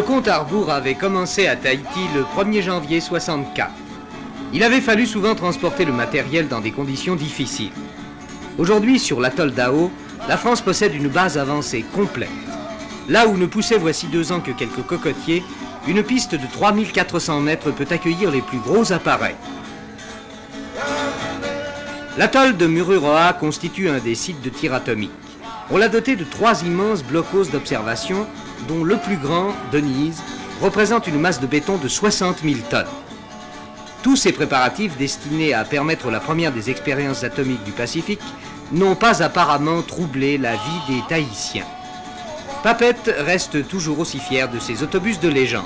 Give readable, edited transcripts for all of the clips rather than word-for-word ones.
Le compte à rebours avait commencé à Tahiti le 1er janvier 64. Il avait fallu souvent transporter le matériel dans des conditions difficiles. Aujourd'hui, sur l'atoll d'Ao, la France possède une base avancée complète. Là où ne poussait voici 2 ans que quelques cocotiers, une piste de 3400 mètres peut accueillir les plus gros appareils. L'atoll de Mururoa constitue un des sites de tir atomique. On l'a doté de 3 immenses blocos d'observation, dont le plus grand, Denise, représente une masse de béton de 60 000 tonnes. Tous ces préparatifs destinés à permettre la première des expériences atomiques du Pacifique n'ont pas apparemment troublé la vie des Tahitiens. Papette reste toujours aussi fier de ses autobus de légende.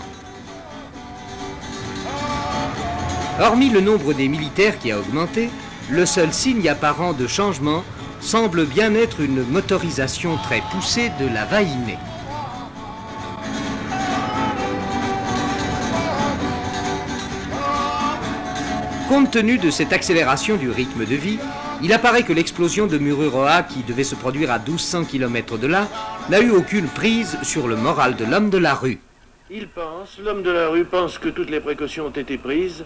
Hormis le nombre des militaires qui a augmenté, le seul signe apparent de changement semble bien être une motorisation très poussée de la Vaïné. Compte tenu de cette accélération du rythme de vie, il apparaît que l'explosion de Mururoa, qui devait se produire à 1200 km de là, n'a eu aucune prise sur le moral de l'homme de la rue. L'homme de la rue pense que toutes les précautions ont été prises,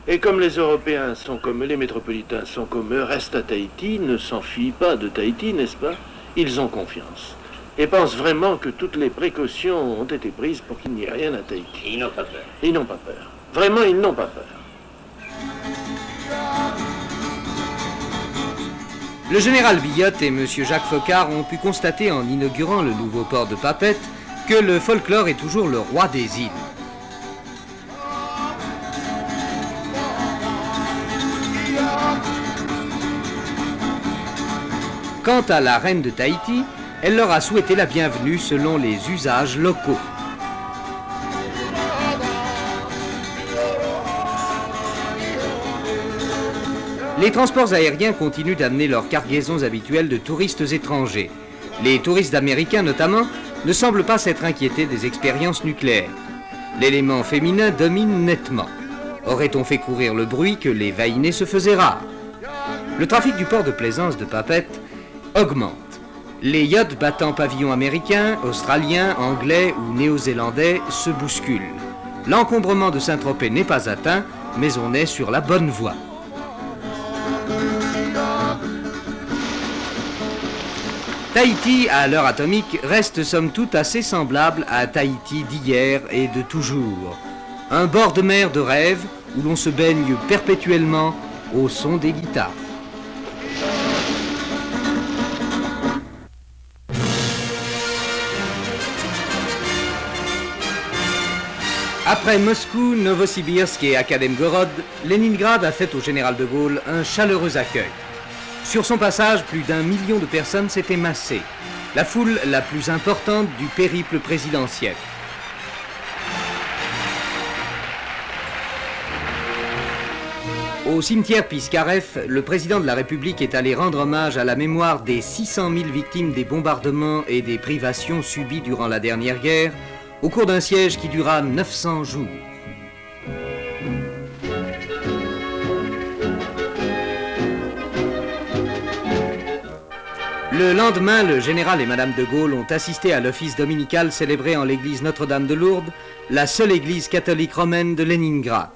et comme les Européens sont comme eux, les métropolitains sont comme eux, restent à Tahiti, ne s'enfuient pas de Tahiti, n'est-ce pas? Ils ont confiance, et pensent vraiment que toutes les précautions ont été prises pour qu'il n'y ait rien à Tahiti. Ils n'ont pas peur. Ils n'ont pas peur. Vraiment, ils n'ont pas peur. Le général Billotte et M. Jacques Faucard ont pu constater en inaugurant le nouveau port de Papette que le folklore est toujours le roi des îles. Quant à la reine de Tahiti, elle leur a souhaité la bienvenue selon les usages locaux. Les transports aériens continuent d'amener leurs cargaisons habituelles de touristes étrangers. Les touristes américains notamment ne semblent pas s'être inquiétés des expériences nucléaires. L'élément féminin domine nettement. Aurait-on fait courir le bruit que les Vaïnés se faisaient rares? Le trafic du port de plaisance de Papette augmente. Les yachts battant pavillon américain, australien, anglais ou néo-zélandais se bousculent. L'encombrement de Saint-Tropez n'est pas atteint, mais on est sur la bonne voie. Tahiti, à l'heure atomique, reste somme toute assez semblable à Tahiti d'hier et de toujours. Un bord de mer de rêve où l'on se baigne perpétuellement au son des guitares. Après Moscou, Novosibirsk et Akademgorod, Leningrad a fait au général de Gaulle un chaleureux accueil. Sur son passage, plus d'1 million de personnes s'étaient massées, la foule la plus importante du périple présidentiel. Au cimetière Piskarev, le président de la République est allé rendre hommage à la mémoire des 600 000 victimes des bombardements et des privations subies durant la dernière guerre, au cours d'un siège qui dura 900 jours. Le lendemain, le général et Madame de Gaulle ont assisté à l'office dominical célébré en l'église Notre-Dame de Lourdes, la seule église catholique romaine de Leningrad.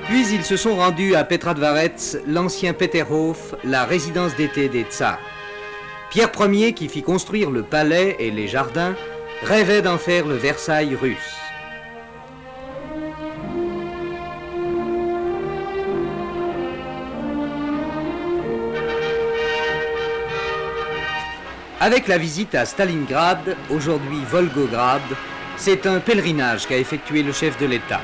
Puis ils se sont rendus à Petradvarets, l'ancien Peterhof, la résidence d'été des tsars. Pierre Ier, qui fit construire le palais et les jardins, rêvait d'en faire le Versailles russe. Avec la visite à Stalingrad, aujourd'hui Volgograd, c'est un pèlerinage qu'a effectué le chef de l'État.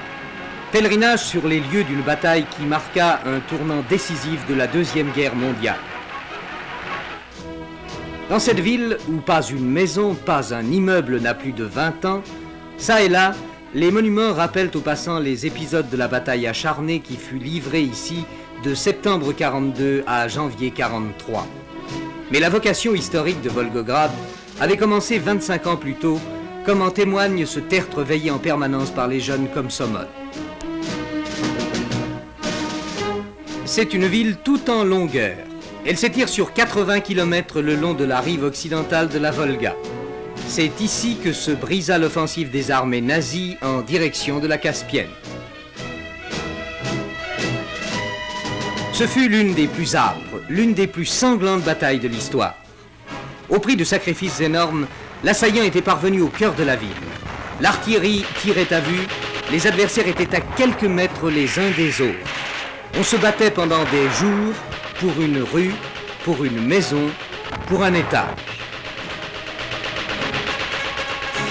Pèlerinage sur les lieux d'une bataille qui marqua un tournant décisif de la Deuxième Guerre mondiale. Dans cette ville où pas une maison, pas un immeuble n'a plus de 20 ans, ça et là, les monuments rappellent aux passants les épisodes de la bataille acharnée qui fut livrée ici de septembre 42 à janvier 43. Mais la vocation historique de Volgograd avait commencé 25 ans plus tôt, comme en témoigne ce tertre veillé en permanence par les jeunes comme Somod. C'est une ville tout en longueur. Elle s'étire sur 80 km le long de la rive occidentale de la Volga. C'est ici que se brisa l'offensive des armées nazies en direction de la Caspienne. Ce fut l'une des plus âpres, l'une des plus sanglantes batailles de l'histoire. Au prix de sacrifices énormes, l'assaillant était parvenu au cœur de la ville. L'artillerie tirait à vue, les adversaires étaient à quelques mètres les uns des autres. On se battait pendant des jours pour une rue, pour une maison, pour un étage.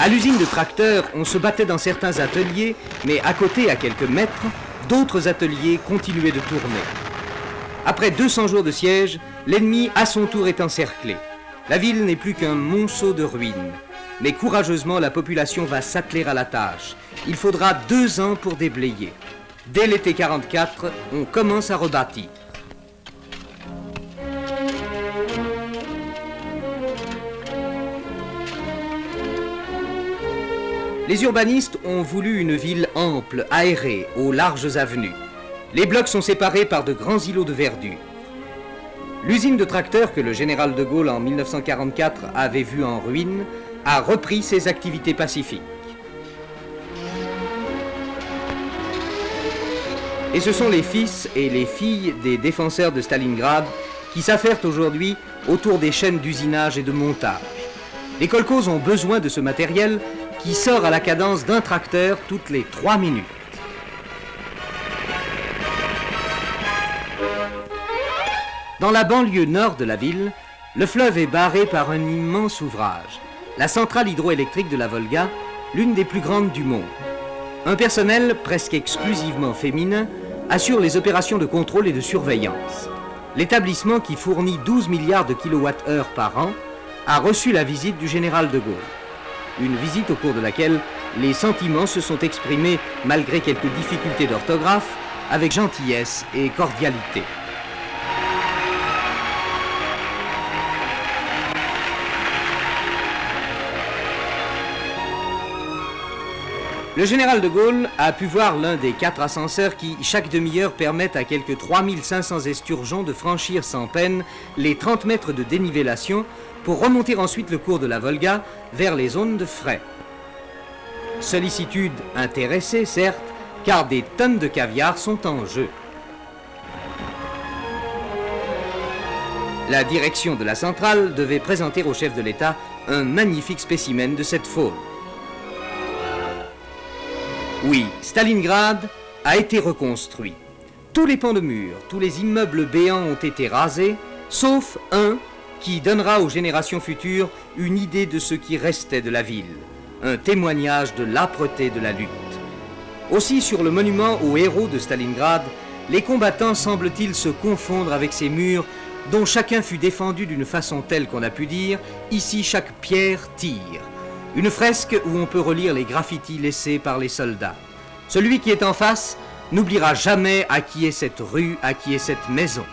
À l'usine de tracteurs, on se battait dans certains ateliers, mais à côté, à quelques mètres, d'autres ateliers continuaient de tourner. Après 200 jours de siège, l'ennemi à son tour est encerclé. La ville n'est plus qu'un monceau de ruines. Mais courageusement, la population va s'atteler à la tâche. Il faudra 2 ans pour déblayer. Dès l'été 44, on commence à rebâtir. Les urbanistes ont voulu une ville ample, aérée, aux larges avenues. Les blocs sont séparés par de grands îlots de verdure. L'usine de tracteurs que le général de Gaulle en 1944 avait vue en ruine a repris ses activités pacifiques. Et ce sont les fils et les filles des défenseurs de Stalingrad qui s'affairent aujourd'hui autour des chaînes d'usinage et de montage. Les kolkhozes ont besoin de ce matériel qui sort à la cadence d'un tracteur toutes les 3 minutes. Dans la banlieue nord de la ville, le fleuve est barré par un immense ouvrage, la centrale hydroélectrique de la Volga, l'une des plus grandes du monde. Un personnel presque exclusivement féminin assure les opérations de contrôle et de surveillance. L'établissement, qui fournit 12 milliards de kilowattheures par an, a reçu la visite du général de Gaulle. Une visite au cours de laquelle les sentiments se sont exprimés, malgré quelques difficultés d'orthographe, avec gentillesse et cordialité. Le général de Gaulle a pu voir l'un des 4 ascenseurs qui, chaque demi-heure, permettent à quelques 3500 esturgeons de franchir sans peine les 30 mètres de dénivellation pour remonter ensuite le cours de la Volga vers les zones de frais. Sollicitude intéressée, certes, car des tonnes de caviar sont en jeu. La direction de la centrale devait présenter au chef de l'État un magnifique spécimen de cette faune. Oui, Stalingrad a été reconstruit. Tous les pans de murs, tous les immeubles béants ont été rasés, sauf un qui donnera aux générations futures une idée de ce qui restait de la ville, un témoignage de l'âpreté de la lutte. Aussi, sur le monument aux héros de Stalingrad, les combattants semblent-ils se confondre avec ces murs dont chacun fut défendu d'une façon telle qu'on a pu dire « ici chaque pierre tire ». Une fresque où on peut relire les graffitis laissés par les soldats. Celui qui est en face n'oubliera jamais à qui est cette rue, à qui est cette maison.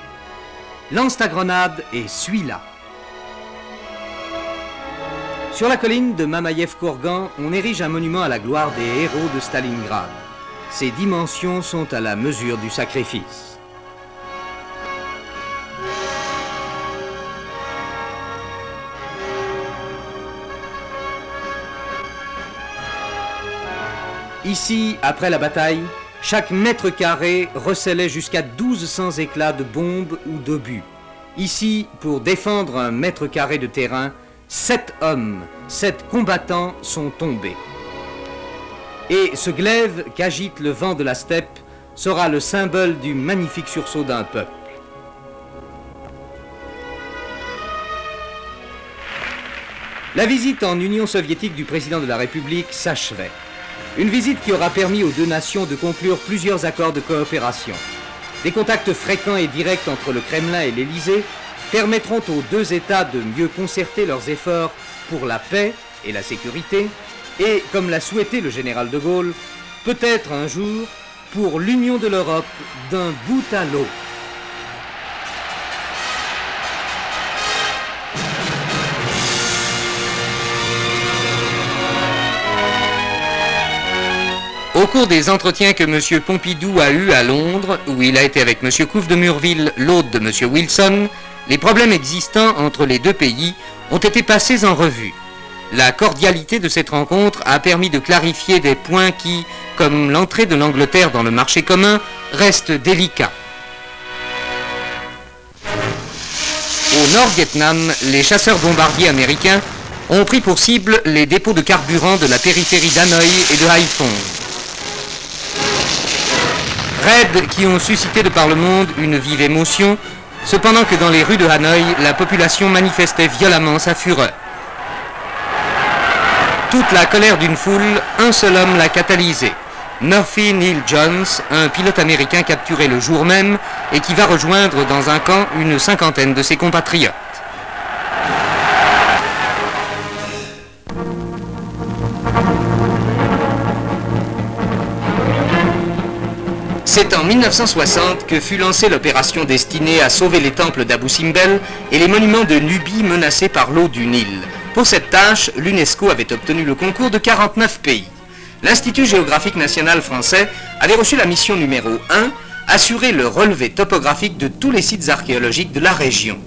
Lance ta grenade et suis-la. Sur la colline de Mamaïev-Kourgan, on érige un monument à la gloire des héros de Stalingrad. Ses dimensions sont à la mesure du sacrifice. Ici, après la bataille, chaque mètre carré recélait jusqu'à 1200 éclats de bombes ou d'obus. Ici, pour défendre un mètre carré de terrain, 7 hommes, 7 combattants sont tombés. Et ce glaive qu'agite le vent de la steppe sera le symbole du magnifique sursaut d'un peuple. La visite en Union soviétique du président de la République s'achevait. Une visite qui aura permis aux 2 nations de conclure plusieurs accords de coopération. Des contacts fréquents et directs entre le Kremlin et l'Élysée permettront aux 2 États de mieux concerter leurs efforts pour la paix et la sécurité et, comme l'a souhaité le général de Gaulle, peut-être un jour pour l'union de l'Europe d'un bout à l'autre. Au cours des entretiens que M. Pompidou a eus à Londres, où il a été avec M. Couve de Murville, l'hôte de M. Wilson, les problèmes existants entre les deux pays ont été passés en revue. La cordialité de cette rencontre a permis de clarifier des points qui, comme l'entrée de l'Angleterre dans le marché commun, restent délicats. Au Nord-Vietnam, les chasseurs bombardiers américains ont pris pour cible les dépôts de carburant de la périphérie d'Hanoï et de Haiphong. Raids qui ont suscité de par le monde une vive émotion, cependant que dans les rues de Hanoï, la population manifestait violemment sa fureur. Toute la colère d'une foule, un seul homme l'a catalysée. Murphy Neal Jones, un pilote américain capturé le jour même et qui va rejoindre dans un camp une cinquantaine de ses compatriotes. C'est en 1960 que fut lancée l'opération destinée à sauver les temples d'Abu Simbel et les monuments de Nubie menacés par l'eau du Nil. Pour cette tâche, l'UNESCO avait obtenu le concours de 49 pays. L'Institut géographique national français avait reçu la mission numéro 1, assurer le relevé topographique de tous les sites archéologiques de la région.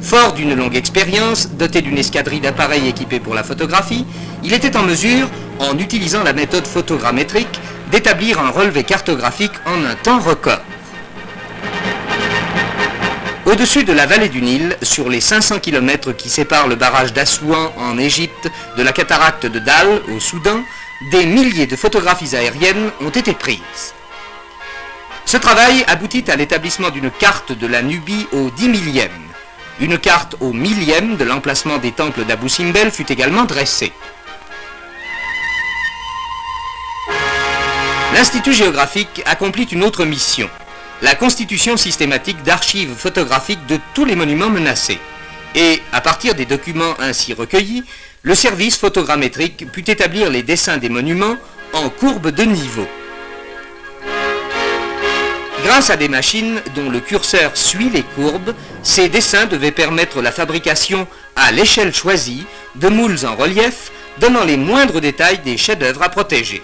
Fort d'une longue expérience, doté d'une escadrille d'appareils équipés pour la photographie, il était en mesure, en utilisant la méthode photogrammétrique, d'établir un relevé cartographique en un temps record. Au-dessus de la vallée du Nil, sur les 500 km qui séparent le barrage d'Assouan en Égypte de la cataracte de Dal au Soudan, des milliers de photographies aériennes ont été prises. Ce travail aboutit à l'établissement d'une carte de la Nubie au 10 millième. Une carte au millième de l'emplacement des temples d'Abu Simbel fut également dressée. L'Institut géographique accomplit une autre mission, la constitution systématique d'archives photographiques de tous les monuments menacés. Et, à partir des documents ainsi recueillis, le service photogrammétrique put établir les dessins des monuments en courbe de niveau. Grâce à des machines dont le curseur suit les courbes, ces dessins devaient permettre la fabrication, à l'échelle choisie, de moules en relief, donnant les moindres détails des chefs-d'œuvre à protéger.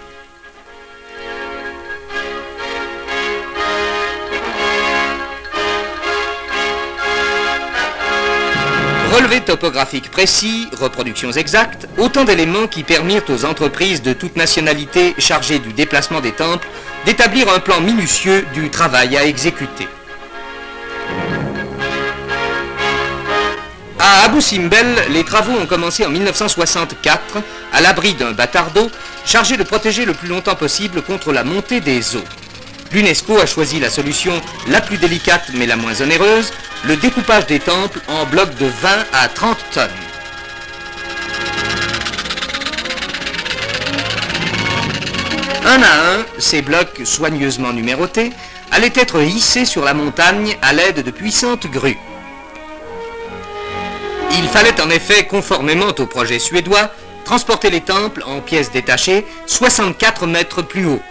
Relevé topographique précis, reproductions exactes, autant d'éléments qui permirent aux entreprises de toute nationalité chargées du déplacement des temples d'établir un plan minutieux du travail à exécuter. À Abu Simbel, les travaux ont commencé en 1964 à l'abri d'un bâtard d'eau chargé de protéger le plus longtemps possible contre la montée des eaux. L'UNESCO a choisi la solution la plus délicate mais la moins onéreuse, le découpage des temples en blocs de 20 à 30 tonnes. Un à un, ces blocs soigneusement numérotés allaient être hissés sur la montagne à l'aide de puissantes grues. Il fallait en effet, conformément au projet suédois, transporter les temples en pièces détachées 64 mètres plus haut.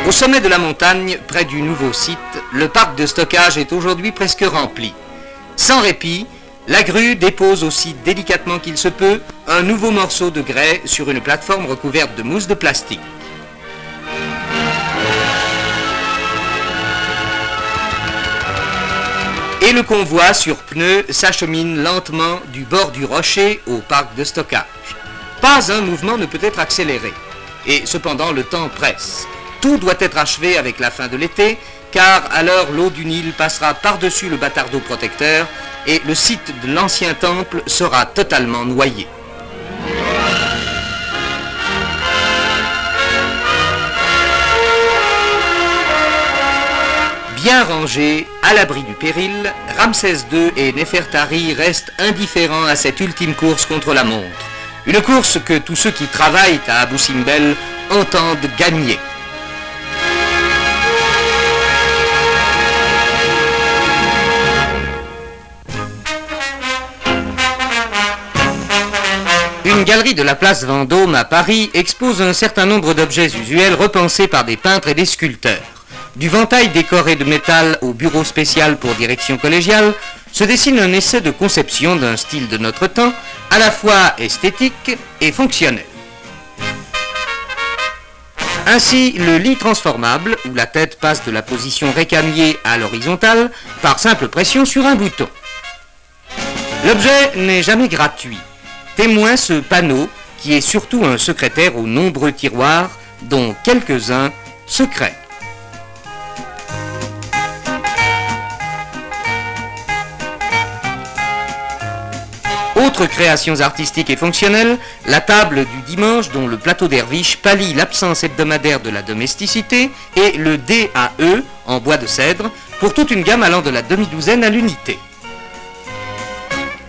Au sommet de la montagne, près du nouveau site, le parc de stockage est aujourd'hui presque rempli. Sans répit, la grue dépose aussi délicatement qu'il se peut un nouveau morceau de grès sur une plateforme recouverte de mousse de plastique. Et le convoi sur pneus s'achemine lentement du bord du rocher au parc de stockage. Pas un mouvement ne peut être accéléré. Et cependant, le temps presse. Tout doit être achevé avec la fin de l'été, car alors l'eau du Nil passera par-dessus le bâtard d'eau protecteur et le site de l'ancien temple sera totalement noyé. Bien rangés, à l'abri du péril, Ramsès II et Néfertari restent indifférents à cette ultime course contre la montre. Une course que tous ceux qui travaillent à Abu Simbel entendent gagner. Une galerie de la place Vendôme à Paris expose un certain nombre d'objets usuels repensés par des peintres et des sculpteurs. Du ventail décoré de métal au bureau spécial pour direction collégiale, se dessine un essai de conception d'un style de notre temps, à la fois esthétique et fonctionnel. Ainsi, le lit transformable, où la tête passe de la position récamier à l'horizontale, par simple pression sur un bouton. L'objet n'est jamais gratuit. Témoin ce panneau, qui est surtout un secrétaire aux nombreux tiroirs, dont quelques-uns secrets. Autres créations artistiques et fonctionnelles, la table du dimanche dont le plateau derviche pallie l'absence hebdomadaire de la domesticité et le DAE en bois de cèdre pour toute une gamme allant de la demi-douzaine à l'unité.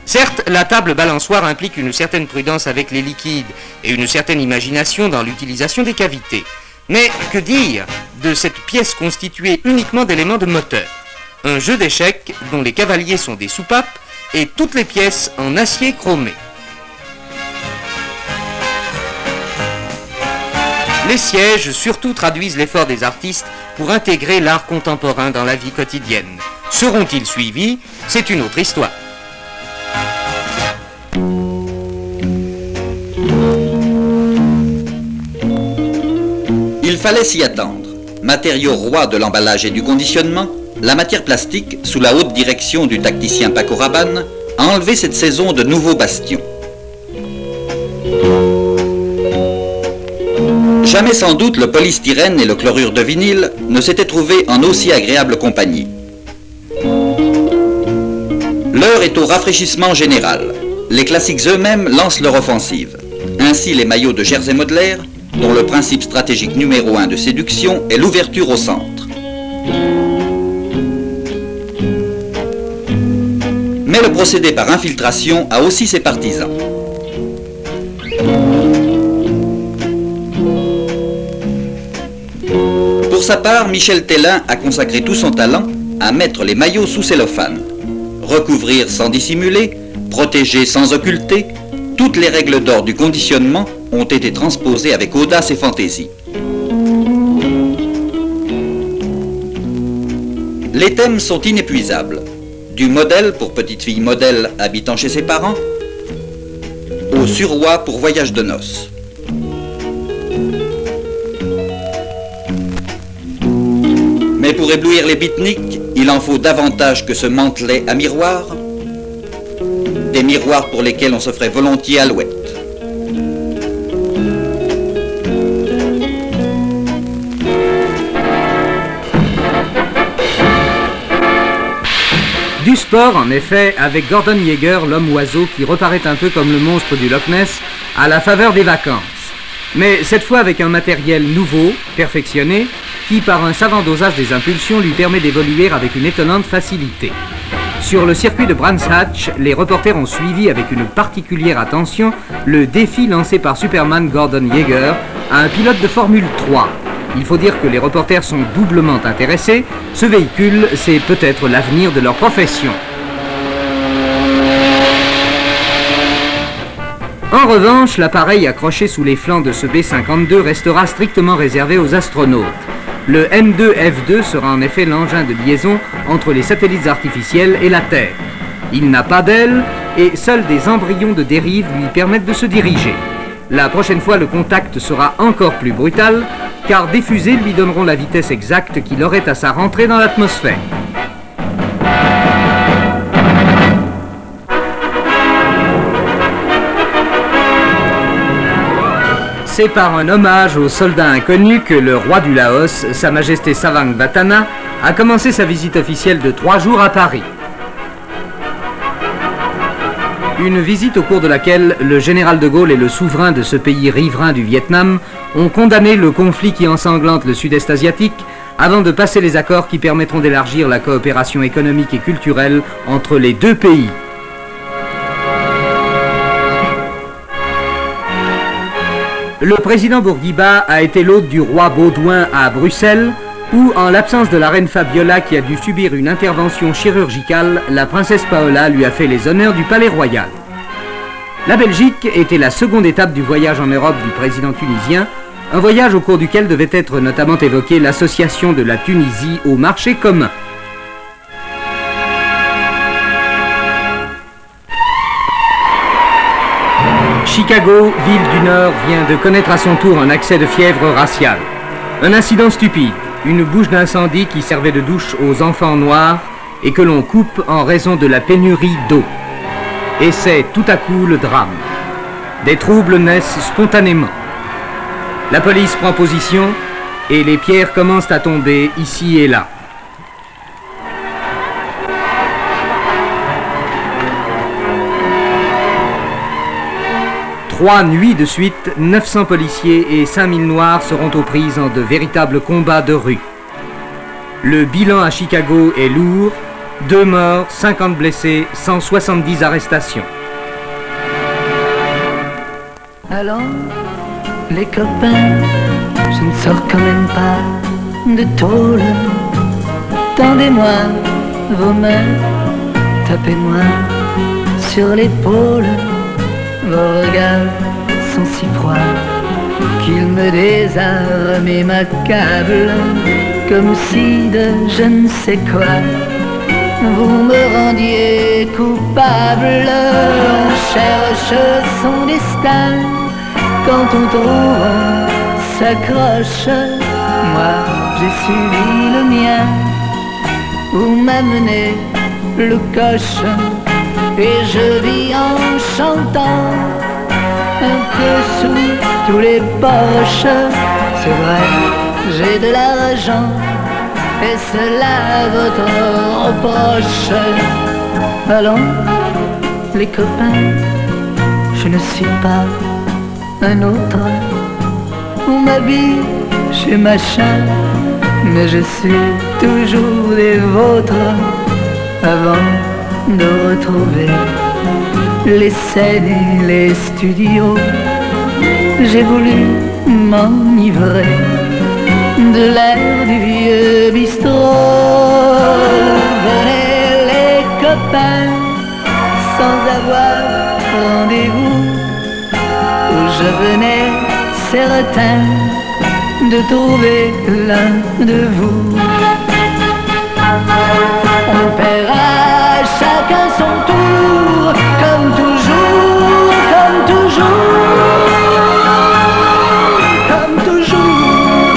Certes, la table balançoire implique une certaine prudence avec les liquides et une certaine imagination dans l'utilisation des cavités. Mais que dire de cette pièce constituée uniquement d'éléments de moteur? Un jeu d'échecs dont les cavaliers sont des soupapes et toutes les pièces en acier chromé. Les sièges surtout traduisent l'effort des artistes pour intégrer l'art contemporain dans la vie quotidienne. Seront-ils suivis? C'est une autre histoire. Il fallait s'y attendre. Matériau roi de l'emballage et du conditionnement, la matière plastique, sous la haute direction du tacticien Paco Rabanne, a enlevé cette saison de nouveaux bastions. Jamais sans doute le polystyrène et le chlorure de vinyle ne s'étaient trouvés en aussi agréable compagnie. L'heure est au rafraîchissement général. Les classiques eux-mêmes lancent leur offensive. Ainsi les maillots de Jersey Modelaire, dont le principe stratégique numéro 1 de séduction est l'ouverture au centre. Mais le procédé par infiltration a aussi ses partisans. Pour sa part, Michel Tellin a consacré tout son talent à mettre les maillots sous cellophane. Recouvrir sans dissimuler, protéger sans occulter, toutes les règles d'or du conditionnement ont été transposées avec audace et fantaisie. Les thèmes sont inépuisables. Du modèle pour petite fille modèle habitant chez ses parents, au surroi pour voyage de noces. Mais pour éblouir les beatniks, il en faut davantage que ce mantelet à miroir, des miroirs pour lesquels on se ferait volontiers alouette. Du sport, en effet, avec Gordon Yeager, l'homme-oiseau qui reparaît un peu comme le monstre du Loch Ness à la faveur des vacances. Mais cette fois avec un matériel nouveau, perfectionné, qui par un savant dosage des impulsions lui permet d'évoluer avec une étonnante facilité. Sur le circuit de Brands Hatch, les reporters ont suivi avec une particulière attention le défi lancé par Superman Gordon Yeager à un pilote de Formule 3. Il faut dire que les reporters sont doublement intéressés. Ce véhicule, c'est peut-être l'avenir de leur profession. En revanche, l'appareil accroché sous les flancs de ce B-52 restera strictement réservé aux astronautes. Le M2F2 sera en effet l'engin de liaison entre les satellites artificiels et la Terre. Il n'a pas d'aile et seuls des embryons de dérive lui permettent de se diriger. La prochaine fois, le contact sera encore plus brutal, car des fusées lui donneront la vitesse exacte qu'il aurait à sa rentrée dans l'atmosphère. C'est par un hommage aux soldats inconnus que le roi du Laos, Sa Majesté Savangvatthana, a commencé sa visite officielle de 3 jours à Paris. Une visite au cours de laquelle le général de Gaulle et le souverain de ce pays riverain du Vietnam ont condamné le conflit qui ensanglante le sud-est asiatique avant de passer les accords qui permettront d'élargir la coopération économique et culturelle entre les deux pays. Le président Bourguiba a été l'hôte du roi Baudouin à Bruxelles, où, en l'absence de la reine Fabiola qui a dû subir une intervention chirurgicale, la princesse Paola lui a fait les honneurs du palais royal. La Belgique était la seconde étape du voyage en Europe du président tunisien, un voyage au cours duquel devait être notamment évoquée l'association de la Tunisie au marché commun. Chicago, ville du Nord, vient de connaître à son tour un accès de fièvre raciale. Un incident stupide, une bouche d'incendie qui servait de douche aux enfants noirs et que l'on coupe en raison de la pénurie d'eau. Et c'est tout à coup le drame. Des troubles naissent spontanément. La police prend position et les pierres commencent à tomber ici et là. Trois nuits de suite, 900 policiers et 5000 noirs seront aux prises en de véritables combats de rue. Le bilan à Chicago est lourd, 2 morts, 50 blessés, 170 arrestations. Alors, les copains, je ne sors quand même pas de tôle. Tendez-moi vos mains, tapez-moi sur l'épaule. Vos regards sont si froids qu'ils me désarment et m'accablent, comme si de je ne sais quoi vous me rendiez coupable. On cherche son destin, quand on trouve on s'accroche. Moi j'ai suivi le mien, où m'a mené le coche. Et je vis en chantant, un peu sous tous les porches. C'est vrai, j'ai de l'argent, et cela votre reproche. Allons, les copains, je ne suis pas un autre. On m'habille chez machin, mais je suis toujours des vôtres. Avant de retrouver les scènes et les studios, j'ai voulu m'enivrer de l'air du vieux bistrot. Venez les copains, sans avoir rendez-vous, où je venais certain de trouver l'un de vous. On paiera chacun son tour, comme toujours, comme toujours, comme toujours.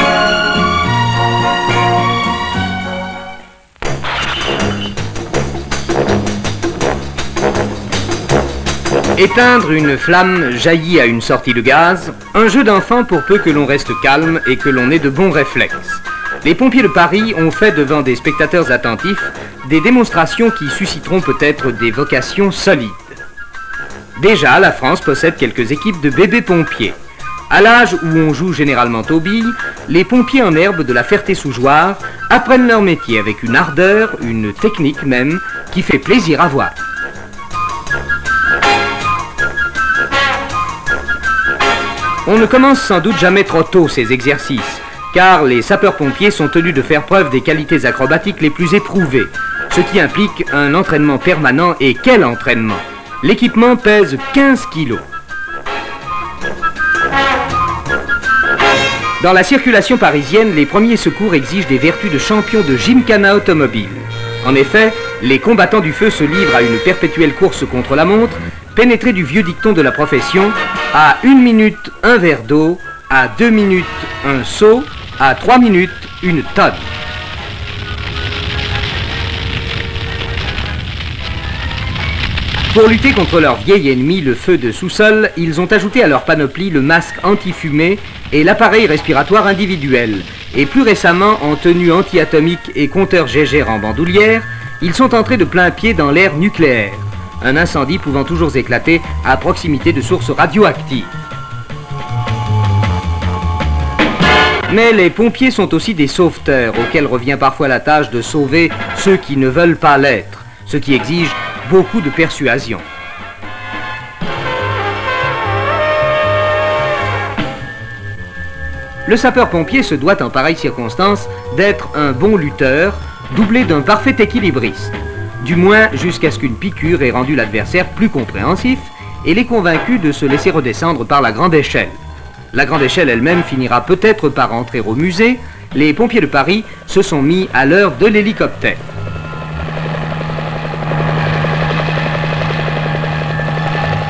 Éteindre une flamme jaillie à une sortie de gaz, un jeu d'enfant pour peu que l'on reste calme et que l'on ait de bons réflexes. Les pompiers de Paris ont fait devant des spectateurs attentifs des démonstrations qui susciteront peut-être des vocations solides. Déjà, la France possède quelques équipes de bébés pompiers. À l'âge où on joue généralement aux billes, les pompiers en herbe de la Ferté-sous-Jouarre apprennent leur métier avec une ardeur, une technique même, qui fait plaisir à voir. On ne commence sans doute jamais trop tôt ces exercices, car les sapeurs-pompiers sont tenus de faire preuve des qualités acrobatiques les plus éprouvées, ce qui implique un entraînement permanent. Et quel entraînement! L'équipement pèse 15 kilos. Dans la circulation parisienne, les premiers secours exigent des vertus de champion de gymkhana automobile. En effet, les combattants du feu se livrent à une perpétuelle course contre la montre, pénétrés du vieux dicton de la profession: à 1 minute, un verre d'eau, à 2 minutes, un seau, à 3 minutes, une tonne. Pour lutter contre leur vieil ennemi, le feu de sous-sol, ils ont ajouté à leur panoplie le masque anti-fumée et l'appareil respiratoire individuel. Et plus récemment, en tenue anti-atomique et compteur Gégère en bandoulière, ils sont entrés de plein pied dans l'ère nucléaire, un incendie pouvant toujours éclater à proximité de sources radioactives. Mais les pompiers sont aussi des sauveteurs, auxquels revient parfois la tâche de sauver ceux qui ne veulent pas l'être, ce qui exige beaucoup de persuasion. Le sapeur-pompier se doit en pareille circonstance d'être un bon lutteur, doublé d'un parfait équilibriste, du moins jusqu'à ce qu'une piqûre ait rendu l'adversaire plus compréhensif et l'ait convaincu de se laisser redescendre par la grande échelle. La grande échelle elle-même finira peut-être par entrer au musée. Les pompiers de Paris se sont mis à l'heure de l'hélicoptère.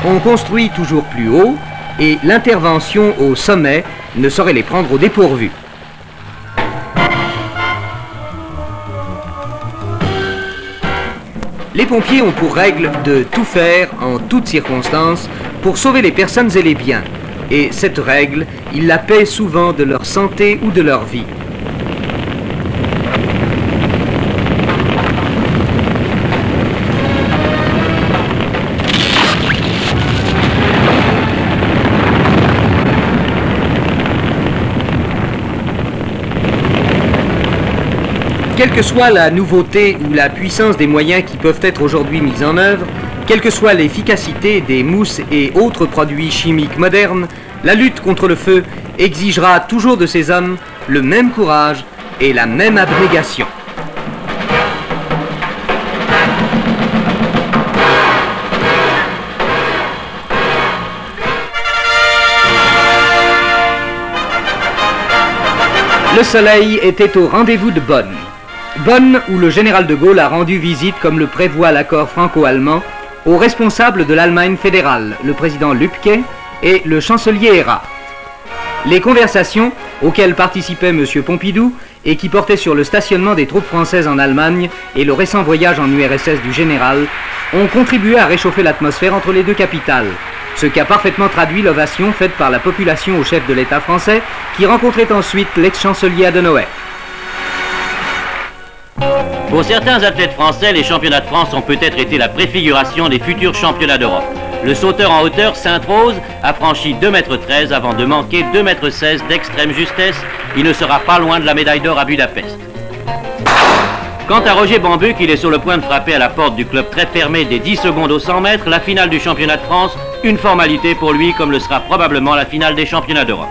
On construit toujours plus haut et l'intervention au sommet ne saurait les prendre au dépourvu. Les pompiers ont pour règle de tout faire en toutes circonstances pour sauver les personnes et les biens. Et cette règle, ils la paient souvent de leur santé ou de leur vie. Quelle que soit la nouveauté ou la puissance des moyens qui peuvent être aujourd'hui mis en œuvre, quelle que soit l'efficacité des mousses et autres produits chimiques modernes, la lutte contre le feu exigera toujours de ces hommes le même courage et la même abnégation. Le soleil était au rendez-vous de Bonn. Bonn, où le général de Gaulle a rendu visite, comme le prévoit l'accord franco-allemand, aux responsables de l'Allemagne fédérale, le président Lübke et le chancelier Erhard. Les conversations, auxquelles participait M. Pompidou et qui portaient sur le stationnement des troupes françaises en Allemagne et le récent voyage en URSS du général, ont contribué à réchauffer l'atmosphère entre les deux capitales, ce qui a parfaitement traduit l'ovation faite par la population au chef de l'État français, qui rencontrait ensuite l'ex-chancelier Adenauer. Pour certains athlètes français, les championnats de France ont peut-être été la préfiguration des futurs championnats d'Europe. Le sauteur en hauteur Sainte-Rose a franchi 2,13 m avant de manquer 2,16 m d'extrême justesse. Il ne sera pas loin de la médaille d'or à Budapest. Quant à Roger Bambuc, il est sur le point de frapper à la porte du club très fermé des 10 secondes au 100 mètres, la finale du championnat de France, une formalité pour lui comme le sera probablement la finale des championnats d'Europe.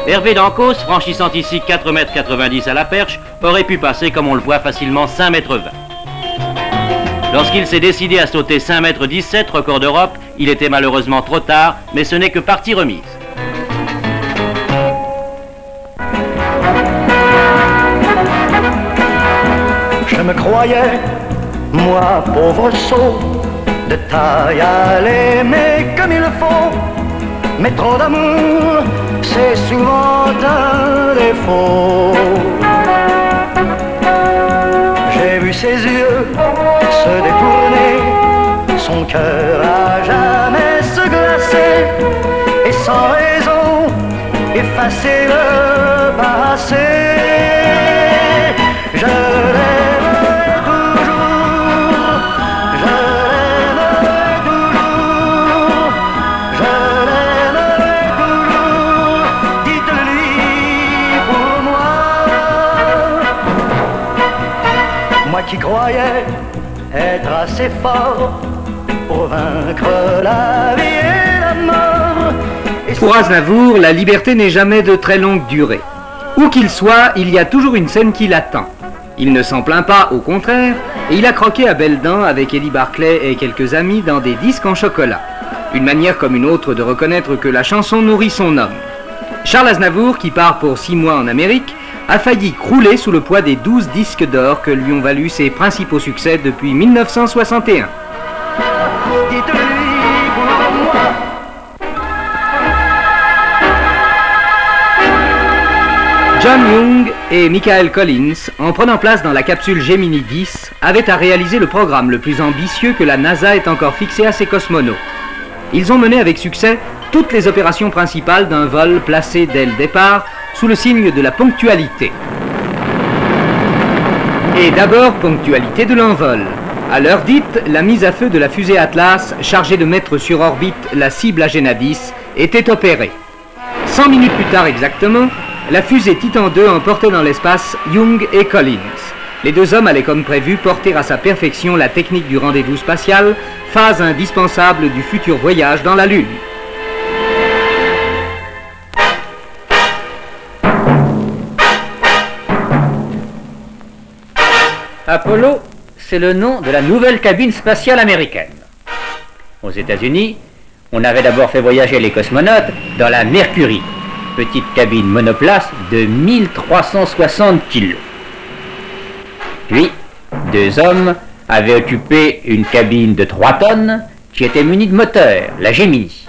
Hervé Dancos, franchissant ici 4,90 m à la perche, aurait pu passer, comme on le voit facilement, 5,20 m. Lorsqu'il s'est décidé à sauter 5,17 m, record d'Europe, il était malheureusement trop tard, mais ce n'est que partie remise. Je me croyais, moi pauvre sot, de taille à l'aimer comme il faut. Mais trop d'amour, c'est souvent un défaut. J'ai vu ses yeux se détourner, son cœur à jamais se glacer, et sans raison effacer le passé. Je l'aimerai toujours, je l'aimerai toujours, je l'aimerai toujours, dites-lui pour moi. Moi qui croyais être assez fort pour vaincre la vie et la mort. Pour Aznavour, la liberté n'est jamais de très longue durée. Où qu'il soit, il y a toujours une scène qui l'attend. Il ne s'en plaint pas, au contraire, et il a croqué à belles dents avec Eddie Barclay et quelques amis dans des disques en chocolat. Une manière comme une autre de reconnaître que la chanson nourrit son homme. Charles Aznavour, qui part pour 6 mois en Amérique, a failli crouler sous le poids des 12 disques d'or que lui ont valu ses principaux succès depuis 1961. John Young et Michael Collins, en prenant place dans la capsule Gemini 10, avaient à réaliser le programme le plus ambitieux que la NASA ait encore fixé à ses cosmonautes. Ils ont mené avec succès toutes les opérations principales d'un vol placé dès le départ sous le signe de la ponctualité. Et d'abord, ponctualité de l'envol. À l'heure dite, la mise à feu de la fusée Atlas, chargée de mettre sur orbite la cible Agena 10, était opérée. 100 minutes plus tard exactement, la fusée Titan II emportait dans l'espace Young et Collins. Les deux hommes allaient comme prévu porter à sa perfection la technique du rendez-vous spatial, phase indispensable du futur voyage dans la Lune. Apollo, c'est le nom de la nouvelle cabine spatiale américaine. Aux États-Unis, on avait d'abord fait voyager les cosmonautes dans la Mercury, petite cabine monoplace de 1360 kg. Puis, 2 hommes avaient occupé une cabine de 3 tonnes qui était munie de moteur, la Gemini.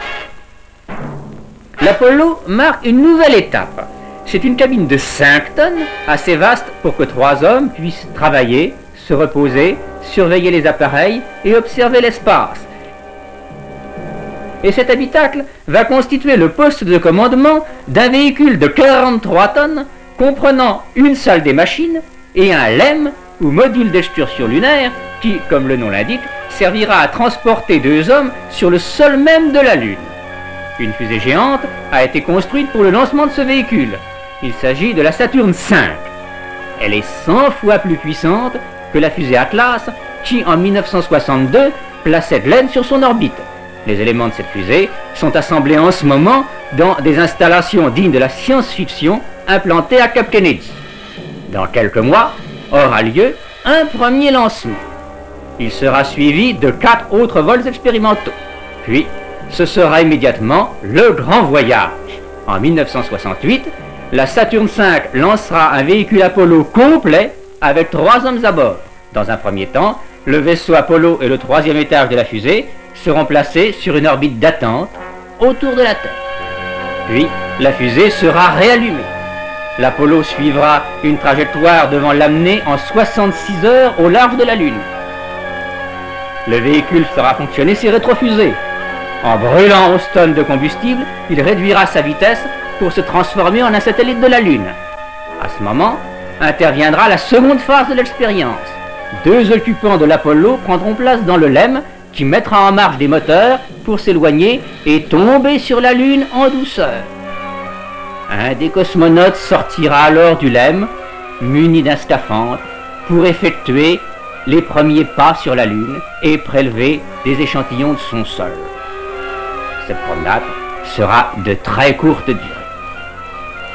L'Apollo marque une nouvelle étape. C'est une cabine de 5 tonnes, assez vaste pour que 3 hommes puissent travailler, se reposer, surveiller les appareils et observer l'espace. Et cet habitacle va constituer le poste de commandement d'un véhicule de 43 tonnes comprenant une salle des machines et un LEM ou module d'excursion lunaire qui, comme le nom l'indique, servira à transporter 2 hommes sur le sol même de la Lune. Une fusée géante a été construite pour le lancement de ce véhicule. Il s'agit de la Saturn V. Elle est 100 fois plus puissante que la fusée Atlas qui, en 1962, plaçait Glenn sur son orbite. Les éléments de cette fusée sont assemblés en ce moment dans des installations dignes de la science-fiction implantées à Cap Kennedy. Dans quelques mois aura lieu un premier lancement. Il sera suivi de 4 autres vols expérimentaux. Puis, ce sera immédiatement le grand voyage. En 1968, la Saturn V lancera un véhicule Apollo complet avec 3 hommes à bord. Dans un premier temps, le vaisseau Apollo et le 3e étage de la fusée seront placés sur une orbite d'attente autour de la Terre. Puis, la fusée sera réallumée. L'Apollo suivra une trajectoire devant l'amener en 66 heures au large de la Lune. Le véhicule fera fonctionner ses rétrofusées. En brûlant 11 tonnes de combustible, il réduira sa vitesse pour se transformer en un satellite de la Lune. À ce moment, interviendra la seconde phase de l'expérience. 2 occupants de l'Apollo prendront place dans le LEM qui mettra en marche des moteurs pour s'éloigner et tomber sur la Lune en douceur. Un des cosmonautes sortira alors du LEM, muni d'un scaphandre, pour effectuer les premiers pas sur la Lune et prélever des échantillons de son sol. Cette promenade sera de très courte durée.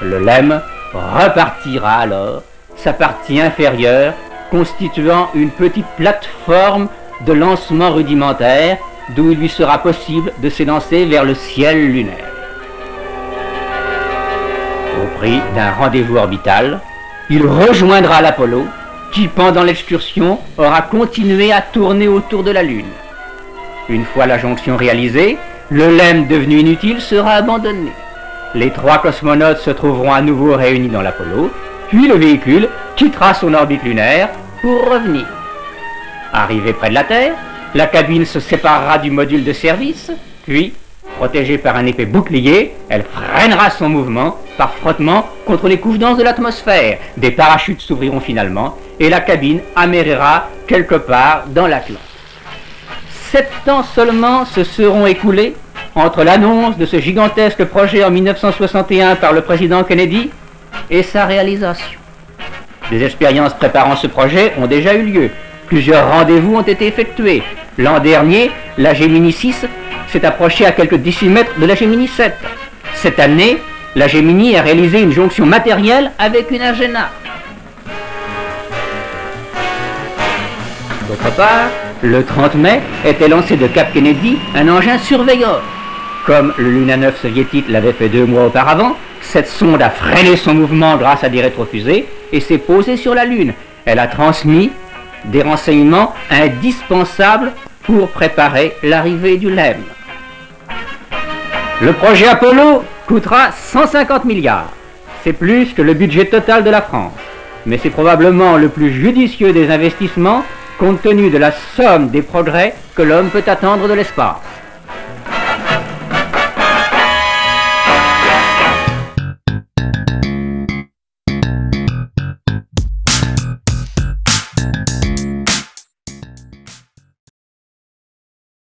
Le LEM repartira alors, sa partie inférieure constituant une petite plateforme de lancement rudimentaire d'où il lui sera possible de s'élancer vers le ciel lunaire. Au prix d'un rendez-vous orbital, il rejoindra l'Apollo qui, pendant l'excursion, aura continué à tourner autour de la Lune. Une fois la jonction réalisée, le LEM devenu inutile sera abandonné. Les 3 cosmonautes se trouveront à nouveau réunis dans l'Apollo, puis le véhicule quittera son orbite lunaire pour revenir. Arrivé près de la Terre, la cabine se séparera du module de service, puis, protégée par un épais bouclier, elle freinera son mouvement par frottement contre les couches denses de l'atmosphère. Des parachutes s'ouvriront finalement et la cabine amérira quelque part dans l'Atlantique. 7 ans seulement se seront écoulés entre l'annonce de ce gigantesque projet en 1961 par le président Kennedy et sa réalisation. Des expériences préparant ce projet ont déjà eu lieu. Plusieurs rendez-vous ont été effectués. L'an dernier, la Gemini 6 s'est approchée à quelques décimètres de la Gemini 7. Cette année, la Gemini a réalisé une jonction matérielle avec une Agena. D'autre part, le 30 mai était lancé de Cap Kennedy un engin surveilleur. Comme le Luna 9 soviétique l'avait fait 2 mois auparavant, cette sonde a freiné son mouvement grâce à des rétrofusées et s'est posée sur la Lune. Elle a transmis des renseignements indispensables pour préparer l'arrivée du LEM. Le projet Apollo coûtera 150 milliards. C'est plus que le budget total de la France. Mais c'est probablement le plus judicieux des investissements compte tenu de la somme des progrès que l'homme peut attendre de l'espace.